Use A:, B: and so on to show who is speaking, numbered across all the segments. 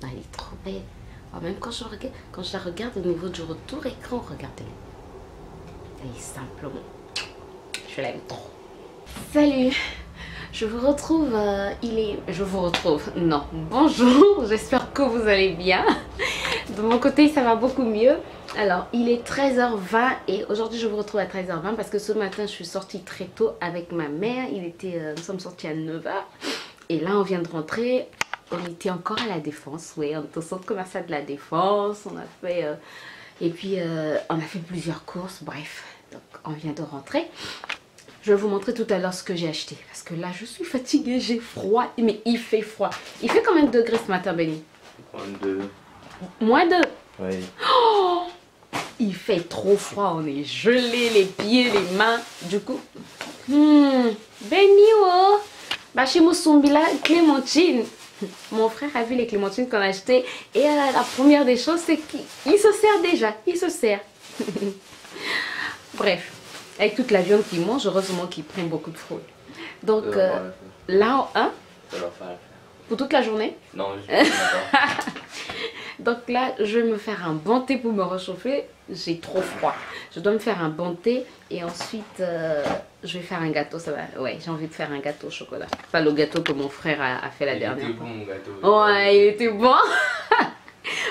A: Elle est trop belle. Oh, même quand je la regarde au niveau du retour écran, regardez. Elle est simplement. Je l'aime trop. Salut, je vous retrouve. Je vous retrouve. Non, bonjour. J'espère que vous allez bien. De mon côté, ça va beaucoup mieux. Alors, il est 13h20 et aujourd'hui, je vous retrouve à 13h20 parce que ce matin, je suis sortie très tôt avec ma mère. Nous sommes sortis à 9h et là, on vient de rentrer. On était encore à la Défense, oui, on est au centre commercial de la Défense. On a fait, on a fait plusieurs courses, bref. Donc, on vient de rentrer. Je vais vous montrer tout à l'heure ce que j'ai acheté. Parce que là, je suis fatiguée, j'ai froid. Mais il fait froid. Il fait combien de degrés ce matin, Benny?
B: -2.
A: -2?
B: Oui.
A: Oh, il fait trop froid, on est gelé, les pieds, les mains. Du coup, Benny, oh, bah chez Moussombila, Clémentine. Mon frère a vu les clémentines qu'on a achetées. Et la première des choses, c'est qu'il se sert déjà. Il se sert. Bref, avec toute la viande qu'il mange, heureusement qu'il prend beaucoup de fruits. Donc là, hein?
B: Ça va faire.
A: Pour toute la journée?
B: Non, je suis d'accord.
A: Donc là, je vais me faire un bon thé pour me réchauffer. J'ai trop froid. Je dois me faire un bon thé et ensuite, je vais faire un gâteau. Ça va. Ouais, j'ai envie de faire un gâteau au chocolat. Enfin, le gâteau que mon frère a fait la dernière fois.
B: Il était bon, mon gâteau.
A: Ouais, il était bon.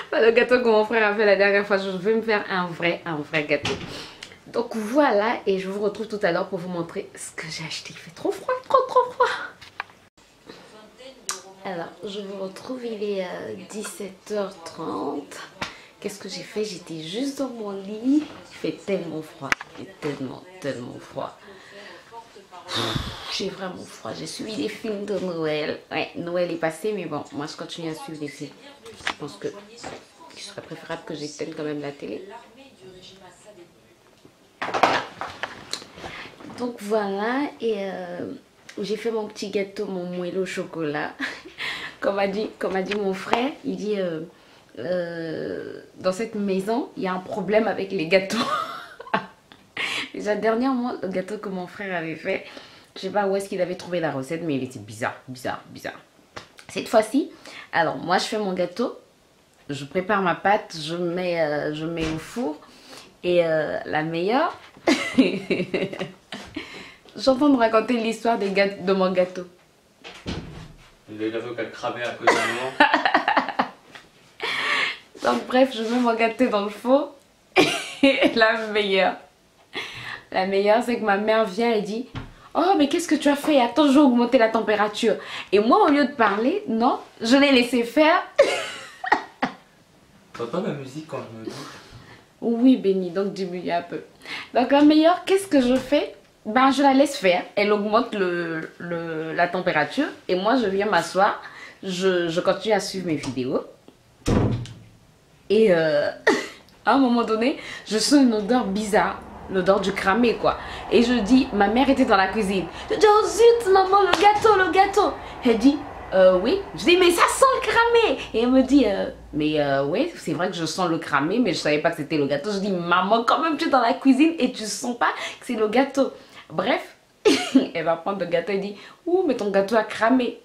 A: Enfin, le gâteau que mon frère a fait la dernière fois, je vais me faire un vrai gâteau. Donc voilà, et je vous retrouve tout à l'heure pour vous montrer ce que j'ai acheté. Il fait trop froid, trop froid. Alors, je vous retrouve, il est 17h30. Qu'est-ce que j'ai fait? J'étais juste dans mon lit. Il fait tellement froid. Il fait tellement froid. J'ai vraiment froid. J'ai suivi des films de Noël. Ouais, Noël est passé, mais bon, moi je continue à suivre des films. Je pense que il serait préférable que j'éteigne quand même la télé. Donc voilà, et j'ai fait mon petit gâteau, mon moelleux au chocolat. Comme a dit mon frère, il dit dans cette maison, il y a un problème avec les gâteaux. Déjà dernièrement, le gâteau que mon frère avait fait, je sais pas où est-ce qu'il avait trouvé la recette, mais il était bizarre. Cette fois-ci, alors moi je fais mon gâteau, je prépare ma pâte, je mets au four et la meilleure... J'entends me raconter l'histoire de mon gâteau.
B: Le gâteau qui a cramé à cause du moment.
A: Donc bref, je mets mon gâteau dans le four. Et la meilleure, c'est que ma mère vient et dit: oh, mais qu'est-ce que tu as fait? Attends, je vais augmenter la température. Et moi, au lieu de parler, non, je l'ai laissé faire.
B: T'entends la musique quand je me dis?
A: Oui, Béni, donc diminue un peu. Donc la meilleure, qu'est-ce que je fais? Ben, je la laisse faire. Elle augmente la température. Et moi, je viens m'asseoir. Je continue à suivre mes vidéos. Et à un moment donné, je sens une odeur bizarre. L'odeur du cramé, quoi. Et je dis, ma mère était dans la cuisine. Je dis: oh zut, maman, le gâteau. Elle dit: oui. Je dis: mais ça sent le cramé. Et elle me dit: oui, c'est vrai que je sens le cramé, mais je savais pas que c'était le gâteau. Je dis: maman, quand même, tu es dans la cuisine et tu sens pas que c'est le gâteau. Bref, elle va prendre le gâteau et dit: ouh, mais ton gâteau a cramé.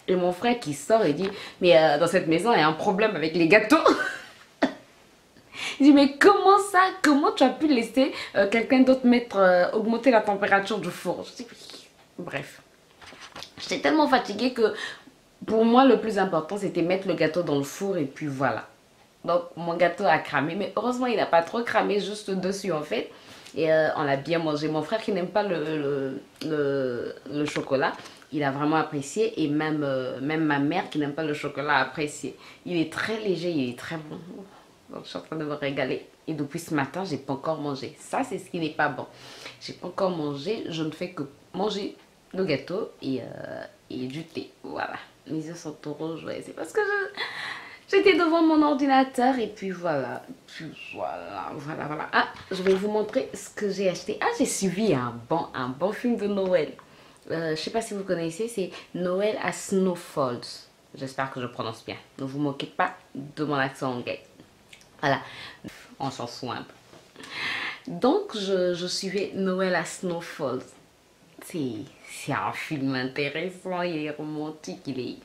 A: Et mon frère qui sort et dit: mais dans cette maison, il y a un problème avec les gâteaux. Il dit: mais comment ça? Comment tu as pu laisser quelqu'un d'autre augmenter la température du four? Je dis: bref. J'étais tellement fatiguée que pour moi, le plus important, c'était mettre le gâteau dans le four et puis voilà. Donc, mon gâteau a cramé, mais heureusement, il n'a pas trop cramé, juste dessus en fait. Et on a bien mangé. Mon frère qui n'aime pas le chocolat, il a vraiment apprécié. Et même ma mère qui n'aime pas le chocolat a apprécié. Il est très léger, il est très bon. Donc, je suis en train de me régaler. Et depuis ce matin, j'ai pas encore mangé. Ça, c'est ce qui n'est pas bon. J'ai pas encore mangé. Je ne fais que manger le gâteau et du thé. Voilà. Mes yeux sont tout rouges. Ouais. C'est parce que j'étais devant mon ordinateur et puis voilà. Voilà. Ah, je vais vous montrer ce que j'ai acheté. Ah, j'ai suivi un bon film de Noël. Je sais pas si vous connaissez, c'est Noël à Snow Falls. J'espère que je prononce bien. Ne vous moquez pas de mon accent anglais. Voilà, on s'en fout un peu. Donc, je suivais Noël à Snow Falls. C'est un film intéressant, il est romantique, il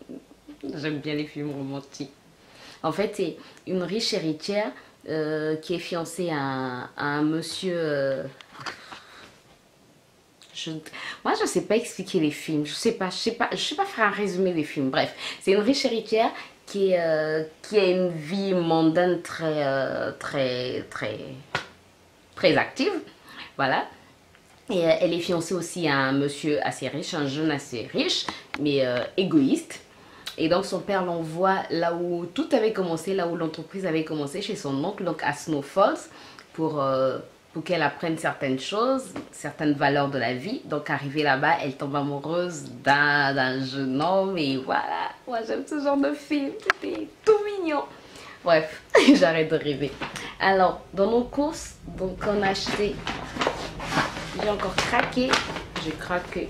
A: J'aime bien les films romantiques. En fait, c'est une riche héritière qui est fiancée à un monsieur... Moi, je sais pas expliquer les films. Je sais pas faire un résumé des films. Bref, c'est une riche héritière qui a une vie mondaine très active. Voilà. Et elle est fiancée aussi à un monsieur assez riche, un jeune assez riche, mais égoïste. Et donc son père l'envoie là où tout avait commencé, là où l'entreprise avait commencé, chez son oncle, donc à Snow Falls, pour qu'elle apprenne certaines choses, certaines valeurs de la vie. Donc arrivée là-bas, elle tombe amoureuse d'un jeune homme et voilà. Moi j'aime ce genre de film, c'était tout mignon. Bref, j'arrête de rêver. Alors, dans nos courses, donc on a acheté, j'ai encore craqué, j'ai craqué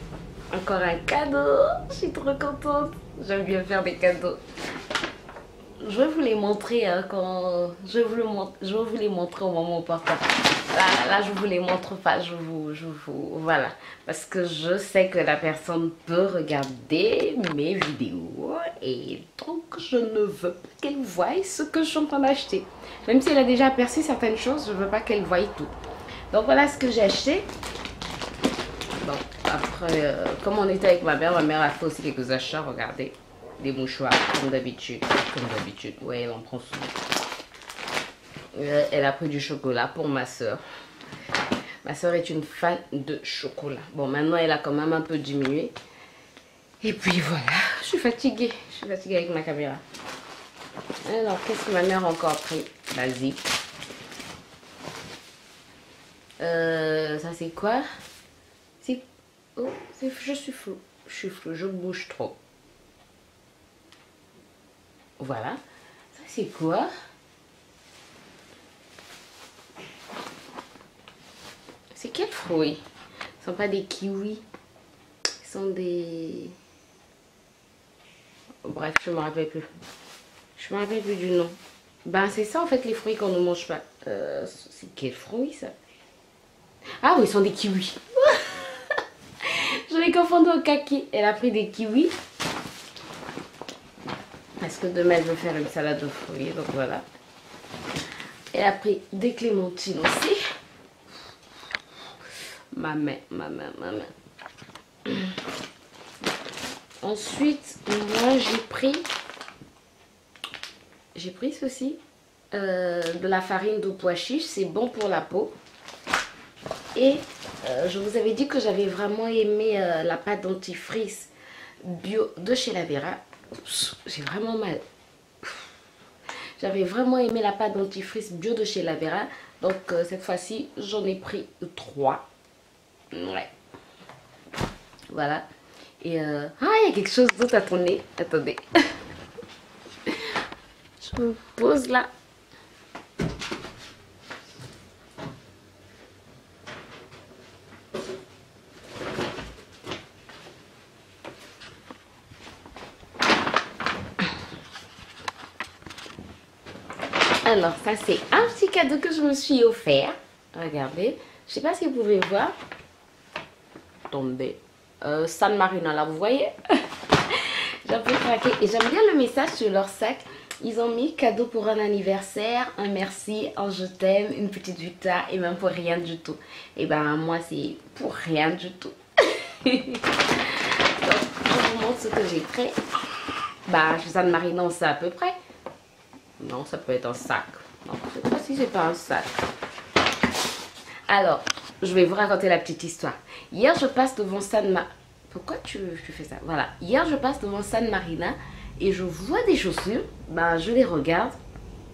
A: encore un cadeau, je suis trop contente, j'aime bien faire des cadeaux. Je vais vous les montrer je vais vous les montrer au moment opportun. Là, je vous les montre pas, voilà. Parce que je sais que la personne peut regarder mes vidéos et donc je ne veux pas qu'elle voie ce que je suis en train d'acheter. Même si elle a déjà aperçu certaines choses, je ne veux pas qu'elle voie tout. Donc voilà ce que j'ai acheté. Donc après, comme on était avec ma mère a fait aussi quelques achats, regardez. Des mouchoirs, comme d'habitude. Ouais, elle en prend souvent. Elle a pris du chocolat pour ma soeur. Ma soeur est une fan de chocolat. Bon, maintenant, elle a quand même un peu diminué. Et puis voilà, je suis fatiguée. Je suis fatiguée avec ma caméra. Alors, qu'est-ce que ma mère a encore pris? Vas-y. Ça, c'est quoi? Oh, je suis floue. Je bouge trop. Voilà. Ça, c'est quoi? C'est quel fruit? Ce ne sont pas des kiwis. Ce sont des... Bref, je ne me rappelle plus. Je me rappelle plus du nom. Ben, c'est ça, en fait, les fruits qu'on ne mange pas. C'est quel fruit, ça? Ah oui, ce sont des kiwis. Je l'ai confondu au kaki. Elle a pris des kiwis. Parce que demain, elle veut faire une salade de fruits. Donc voilà. Elle a pris des clémentines aussi. Ma main. Ensuite, moi, j'ai pris ceci. De la farine de pois chiche. C'est bon pour la peau. Et je vous avais dit que j'avais vraiment aimé la pâte dentifrice bio de chez La Vera. J'ai vraiment mal. J'avais vraiment aimé la pâte dentifrice bio de chez La Vera. Donc cette fois-ci, j'en ai pris 3. Ouais. Voilà. Et ah, il y a quelque chose d'autre à tourner. Attendez. Je me pose là. Alors, ça, c'est un petit cadeau que je me suis offert. Regardez. Je sais pas si vous pouvez voir. Attendez. San Marina, là, vous voyez. J'ai un peu craqué. Et j'aime bien le message sur leur sac. Ils ont mis cadeau pour un anniversaire, un merci, un je t'aime, une petite victoire et même pour rien du tout. Et ben, moi, c'est pour rien du tout. Donc, je vous montre ce que j'ai pris. Bah, chez San Marina, on sait à peu près. Non, ça peut être un sac. Non, je sais pas si c'est pas un sac. Alors, je vais vous raconter la petite histoire. Hier, je passe devant San Marina. Pourquoi tu fais ça? Voilà. Hier, je passe devant San Marina et je vois des chaussures. Ben, je les regarde.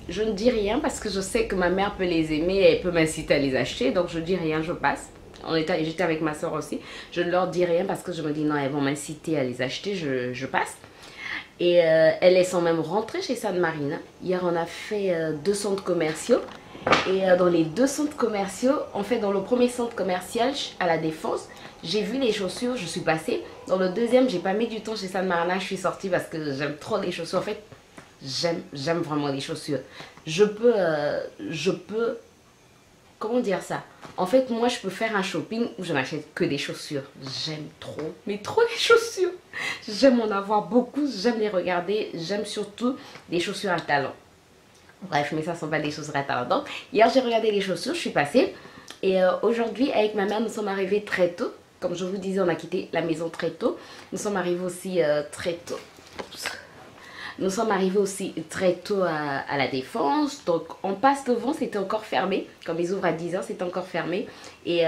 A: Je ne dis rien parce que je sais que ma mère peut les aimer et elle peut m'inciter à les acheter. Donc, je dis rien, je passe. J'étais avec ma soeur aussi. Je ne leur dis rien parce que je me dis non, elles vont m'inciter à les acheter. Je passe. Et elles sont même rentrées chez San Marina. Hier, on a fait 2 centres commerciaux. Et dans les 2 centres commerciaux, en fait, dans le premier centre commercial à la Défense, j'ai vu les chaussures, je suis passée. Dans le deuxième, j'ai pas mis du temps chez San Marina, je suis sortie parce que j'aime trop les chaussures. En fait, j'aime vraiment les chaussures. Je peux, comment dire ça? En fait, moi, je peux faire un shopping où je n'achète que des chaussures. J'aime trop, mais trop les chaussures. J'aime en avoir beaucoup, j'aime les regarder, j'aime surtout les chaussures à talons. Bref, mais ça sont pas des chaussures à talons. Donc, hier j'ai regardé les chaussures, je suis passée. Et aujourd'hui, avec ma mère, nous sommes arrivés très tôt. Comme je vous disais, on a quitté la maison très tôt. Nous sommes arrivés aussi très tôt. Oups. Nous sommes arrivés aussi très tôt à la Défense. Donc, on passe devant, c'était encore fermé. Comme ils ouvrent à 10h, c'était encore fermé. Et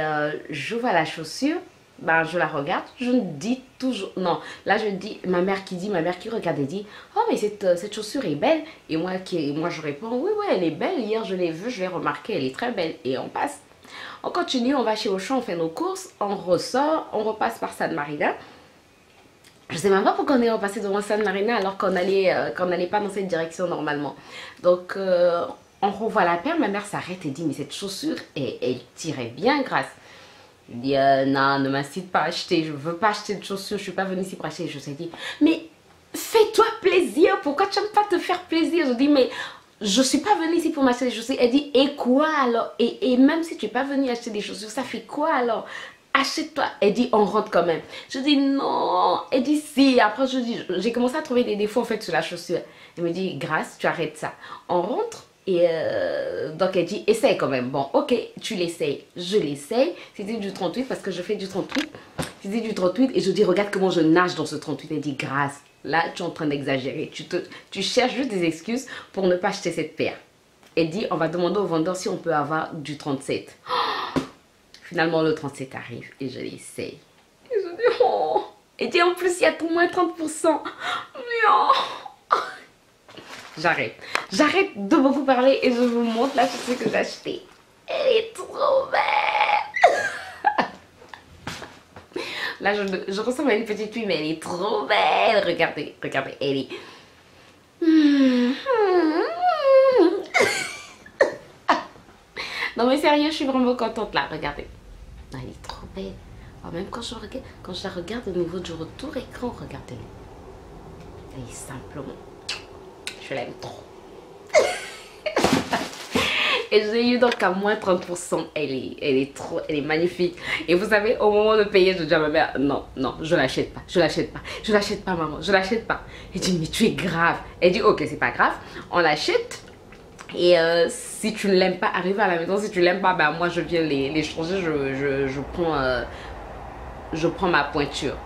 A: je vois la chaussure. Ben, je la regarde, je me dis toujours... Non, là je dis, ma mère qui regarde et dit, oh mais cette chaussure est belle. Et moi je réponds, oui, oui, elle est belle. Hier je l'ai vue, je l'ai remarquée, elle est très belle. Et on passe. On continue, on va chez Auchan, on fait nos courses, on ressort, on repasse par San Marina. Je sais même pas pourquoi on est repassé devant San Marina alors qu'on n'allait pas dans cette direction normalement. Donc on revoit la paire, ma mère s'arrête et dit, mais cette chaussure, elle tirait bien grâce. Je dis, non, ne m'incite pas à acheter, je veux pas acheter de chaussures, je suis pas venue ici pour acheter. Je lui ai dit, mais fais-toi plaisir, pourquoi tu n'aimes pas te faire plaisir? Je dis, mais je suis pas venue ici pour m'acheter des chaussures. Elle dit, et quoi alors? Et même si tu n'es pas venue acheter des chaussures, ça fait quoi alors? Achète-toi. Elle dit, on rentre quand même. Je dis, non. Elle dit, si. Après, je dis, j'ai commencé à trouver des défauts en fait sur la chaussure. Elle me dit, Grâce, tu arrêtes ça. On rentre. Et donc elle dit, essaye quand même. Bon, ok, tu l'essayes. Je l'essaye. C'était du 38 parce que je fais du 38. C'était du 38 et je dis, regarde comment je nage dans ce 38. Elle dit, Grâce, là, tu es en train d'exagérer. Tu cherches juste des excuses pour ne pas acheter cette paire. Elle dit, on va demander au vendeur si on peut avoir du 37. Finalement, le 37 arrive et je l'essaye. Et je dis, oh. Elle dit, en plus, il y a tout moins 30%. Mais oh. J'arrête. J'arrête de beaucoup parler et je vous montre la chaussure que j'ai achetée. Elle est trop belle. Là, je ressemble à une petite fille, mais elle est trop belle. Regardez, regardez, elle est... Non mais sérieux, je suis vraiment contente là, regardez. Elle est trop belle. Alors, même quand je la regarde au niveau du retour écran, regardez-la. Elle est simplement... Je l'aime trop. Et j'ai eu donc à moins 30%. Elle est magnifique. Et vous savez, au moment de payer, je dis à ma mère, non, non, je l'achète pas. Je l'achète pas. Je l'achète pas, maman. Je l'achète pas. Elle dit, mais tu es grave. Elle dit, ok, c'est pas grave. On l'achète. Et si tu ne l'aimes pas, arrive à la maison. Si tu l'aimes pas, ben moi je viens les changer. Je prends ma pointure.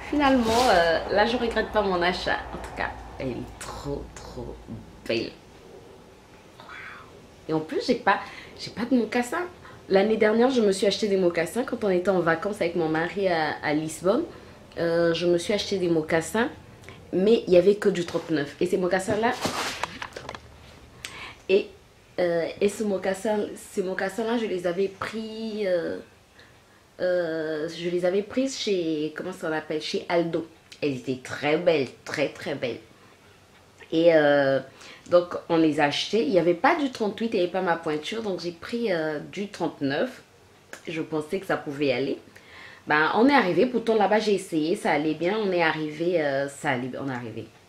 A: Finalement, là je regrette pas mon achat. En tout cas, elle est trop belle. Et en plus, j'ai pas de mocassins. L'année dernière, je me suis acheté des mocassins quand on était en vacances avec mon mari à Lisbonne. Je me suis acheté des mocassins, mais il n'y avait que du 39. Et ces mocassins-là... Et ces mocassins-là, je les avais pris... je les avais prises chez... Comment ça s'appelle? Chez Aldo. Elles étaient très belles, très belles. Et donc, on les a achetés. Il n'y avait pas du 38, il n'y avait pas ma pointure. Donc, j'ai pris du 39. Je pensais que ça pouvait aller. Ben, on est arrivé. Pourtant, là-bas, j'ai essayé. Ça allait bien. On est arrivé.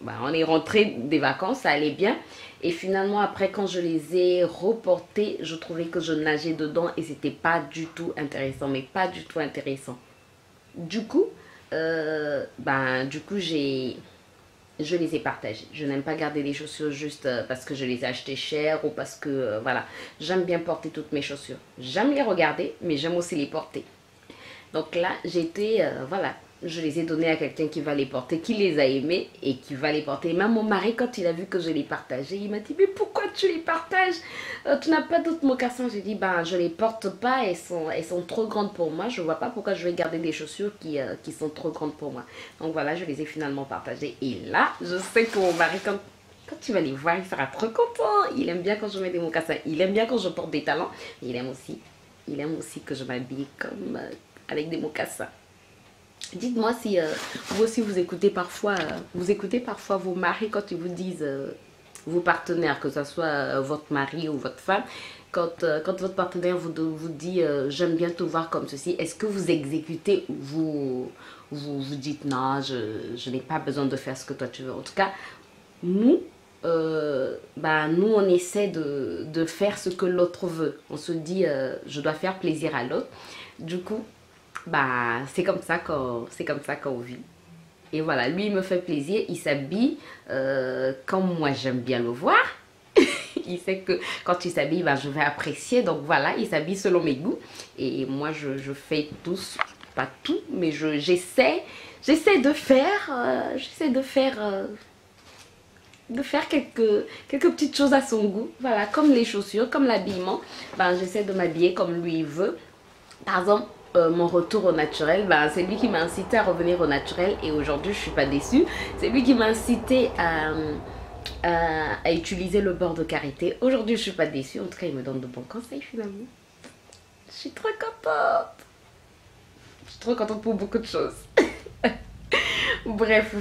A: Ben, on est rentré des vacances. Ça allait bien. Et finalement, après, quand je les ai reportés, je trouvais que je nageais dedans. Et c'était pas du tout intéressant. Mais pas du tout intéressant. Du coup, je les ai partagés. Je n'aime pas garder les chaussures juste parce que je les ai achetées chères ou parce que, voilà. J'aime bien porter toutes mes chaussures. J'aime les regarder, mais j'aime aussi les porter. Donc là, voilà. Je les ai donnés à quelqu'un qui va les porter, qui les a aimés et qui va les porter. Et même mon mari, quand il a vu que je les partageais, il m'a dit, mais pourquoi tu les partages? Tu n'as pas d'autres mocassins? J'ai dit, ben, je les porte pas, elles sont trop grandes pour moi. Je vois pas pourquoi je vais garder des chaussures qui sont trop grandes pour moi. Donc voilà, je les ai finalement partagées. Et là, je sais que mon mari, quand tu vas les voir, il sera trop content. Il aime bien quand je mets des mocassins. Il aime bien quand je porte des talons. Il aime aussi que je m'habille comme avec des mocassins. Dites-moi si vous aussi vous écoutez parfois vos maris quand ils vous disent, vos partenaires, que ce soit votre mari ou votre femme, quand votre partenaire vous dit j'aime bien te voir comme ceci, est-ce que vous exécutez ou vous dites non, je n'ai pas besoin de faire ce que toi tu veux? En tout cas, nous on essaie de faire ce que l'autre veut. On se dit je dois faire plaisir à l'autre. Du coup, bah, c'est comme ça qu'on vit. Et voilà, lui, il me fait plaisir, il s'habille comme moi, j'aime bien le voir. Il sait que quand il s'habille, bah, je vais apprécier. Donc voilà, il s'habille selon mes goûts. Et moi, je fais tous, pas tout, mais j'essaie de faire quelques petites choses à son goût. Voilà, comme les chaussures, comme l'habillement. Ben, j'essaie de m'habiller comme lui il veut. Par exemple, mon retour au naturel, ben, c'est lui qui m'a incité à revenir au naturel. Et aujourd'hui, je ne suis pas déçue. C'est lui qui m'a incité à utiliser le beurre de karité. Aujourd'hui, je ne suis pas déçue. En tout cas, il me donne de bons conseils finalement. Je suis trop contente. Je suis trop contente pour beaucoup de choses. Bref,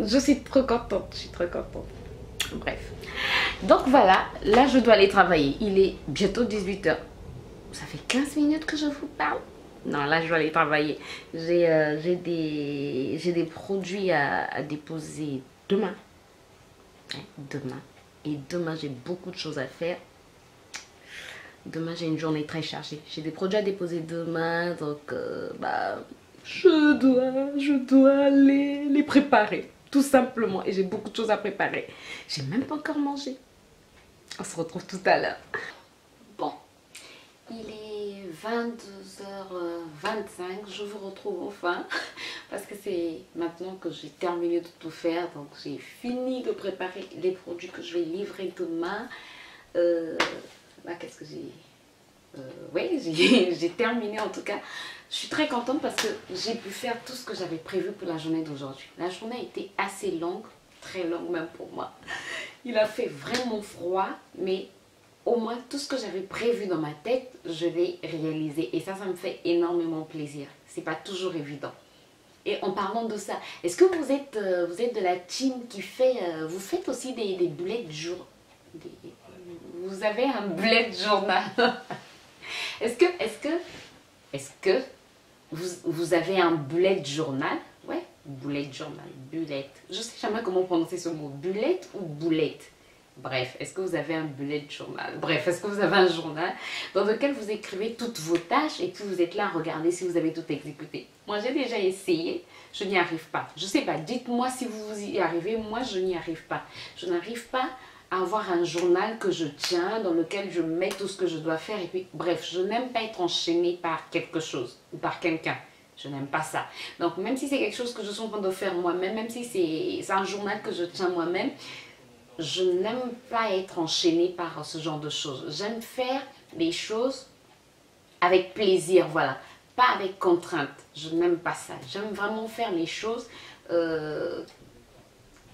A: je suis trop contente. Je suis trop contente. Bref. Donc voilà, là je dois aller travailler. Il est bientôt 18h. Ça fait 15 minutes que je vous parle. Non, là je dois aller travailler. J'ai des produits à déposer demain. Demain. Et demain j'ai beaucoup de choses à faire. Demain j'ai une journée très chargée. J'ai des produits à déposer demain. Donc bah, je dois les préparer. Tout simplement. Et j'ai beaucoup de choses à préparer. J'ai même pas encore mangé. On se retrouve tout à l'heure. Bon. Il est 22h25. Je vous retrouve enfin. Parce que c'est maintenant que j'ai terminé de tout faire. Donc j'ai fini de préparer les produits que je vais livrer demain. Là, qu'est-ce que j'ai... oui, j'ai terminé en tout cas. Je suis très contente parce que j'ai pu faire tout ce que j'avais prévu pour la journée d'aujourd'hui. La journée a été assez longue, très longue même pour moi. Il a fait vraiment froid, mais au moins tout ce que j'avais prévu dans ma tête, je l'ai réalisé. Et ça me fait énormément plaisir. C'est pas toujours évident. Et en parlant de ça, est-ce que vous êtes de la team qui fait... vous faites aussi des bullet journal? Vous avez un bullet journal? Est-ce que vous avez un bullet journal? Ouais, bullet journal, bullet. Je sais jamais comment prononcer ce mot. Bullet ou boulette? Bref, est-ce que vous avez un bullet journal? Bref, est-ce que vous avez un journal dans lequel vous écrivez toutes vos tâches et puis vous êtes là à regarder si vous avez tout exécuté? Moi, j'ai déjà essayé, je n'y arrive pas. Je sais pas, dites-moi si vous y arrivez. Moi, je n'y arrive pas. Je n'arrive pas à avoir un journal que je tiens, dans lequel je mets tout ce que je dois faire. Et puis, bref, je n'aime pas être enchaînée par quelque chose ou par quelqu'un. Je n'aime pas ça. Donc, même si c'est quelque chose que je suis en train de faire moi-même, même si c'est un journal que je tiens moi-même, je n'aime pas être enchaînée par ce genre de choses. J'aime faire les choses avec plaisir, voilà. Pas avec contrainte. Je n'aime pas ça. J'aime vraiment faire les choses...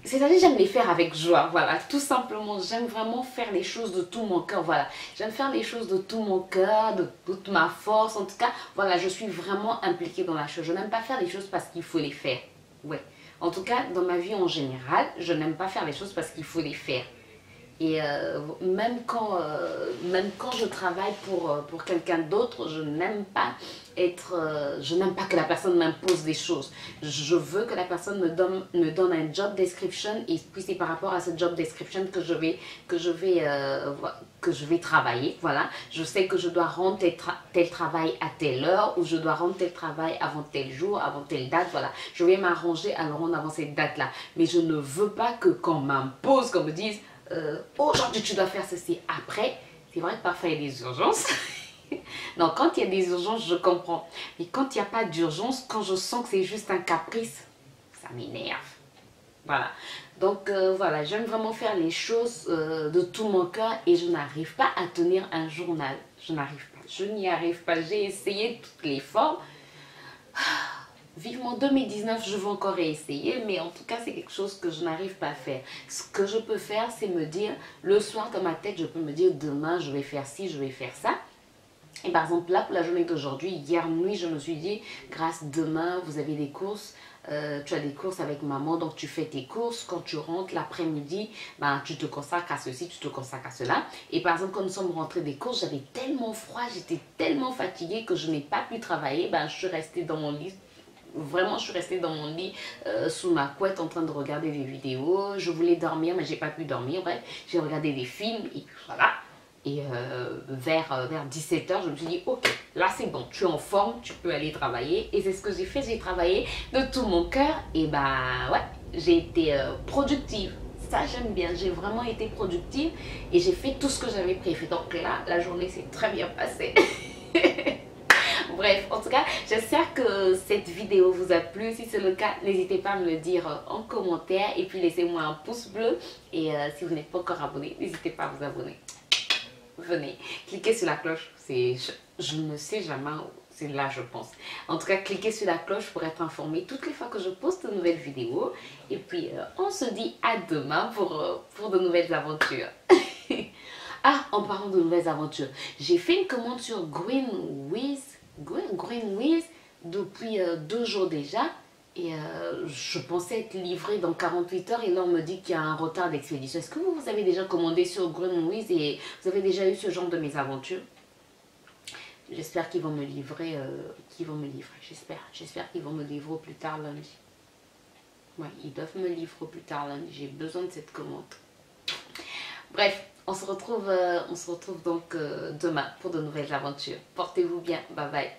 A: c'est-à-dire, j'aime les faire avec joie, voilà, tout simplement. J'aime vraiment faire les choses de tout mon cœur, voilà. J'aime faire les choses de tout mon cœur, de toute ma force. En tout cas, voilà, je suis vraiment impliquée dans la chose. Je n'aime pas faire les choses parce qu'il faut les faire. Ouais. En tout cas, dans ma vie en général, je n'aime pas faire les choses parce qu'il faut les faire. Et même quand je travaille pour quelqu'un d'autre, je n'aime pas que la personne m'impose des choses. Je veux que la personne me donne un job description et puis c'est par rapport à ce job description que je vais travailler. Voilà, je sais que je dois rendre tel travail à telle heure ou je dois rendre tel travail avant tel jour, avant telle date. Voilà, je vais m'arranger à le rendre avant cette date-là. Mais je ne veux pas que quand on m'impose, qu'on me dise aujourd'hui tu dois faire ceci après. C'est vrai que parfois il y a des urgences. Donc quand il y a des urgences, je comprends. Mais quand il n'y a pas d'urgence, quand je sens que c'est juste un caprice, ça m'énerve. Voilà. Donc voilà, j'aime vraiment faire les choses de tout mon cœur et je n'arrive pas à tenir un journal. Je n'arrive pas. Je n'y arrive pas. J'ai essayé toutes les formes. Vivement 2019, je veux encore réessayer, mais en tout cas, c'est quelque chose que je n'arrive pas à faire. Ce que je peux faire, c'est me dire, le soir dans ma tête, je peux me dire, demain, je vais faire ci, je vais faire ça. Et par exemple, là, pour la journée d'aujourd'hui, hier nuit, je me suis dit, grâce demain, vous avez des courses, tu as des courses avec maman, donc tu fais tes courses. Quand tu rentres l'après-midi, ben, tu te consacres à ceci, tu te consacres à cela. Et par exemple, quand nous sommes rentrés des courses, j'avais tellement froid, j'étais tellement fatiguée que je n'ai pas pu travailler. Ben, je suis restée dans mon lit. Vraiment, je suis restée dans mon lit sous ma couette en train de regarder des vidéos. Je voulais dormir, mais j'ai pas pu dormir. Bref, j'ai regardé des films et voilà. Et vers 17h, je me suis dit, ok, là c'est bon, tu es en forme, tu peux aller travailler. Et c'est ce que j'ai fait, j'ai travaillé de tout mon cœur. Et bah ouais, j'ai été productive. Ça j'aime bien, j'ai vraiment été productive et j'ai fait tout ce que j'avais prévu. Donc là, la journée s'est très bien passée. Bref, en tout cas, j'espère que cette vidéo vous a plu. Si c'est le cas, n'hésitez pas à me le dire en commentaire. Et puis laissez-moi un pouce bleu. Et si vous n'êtes pas encore abonné, n'hésitez pas à vous abonner. Venez, cliquez sur la cloche. Je ne sais jamais, c'est là je pense. En tout cas, cliquez sur la cloche pour être informé toutes les fois que je poste de nouvelles vidéos. Et puis, on se dit à demain pour de nouvelles aventures. Ah, en parlant de nouvelles aventures, j'ai fait une commande sur Greenwiz depuis 2 jours déjà. Et je pensais être livrée dans 48 heures et là on me dit qu'il y a un retard d'expédition. Est-ce que vous avez déjà commandé sur Greenwiz et vous avez déjà eu ce genre de mésaventures? J'espère qu'ils vont me livrer, j'espère qu'ils vont me livrer au plus tard lundi. Ouais, ils doivent me livrer au plus tard lundi, j'ai besoin de cette commande. Bref, on se retrouve donc demain pour de nouvelles aventures. Portez-vous bien, bye bye.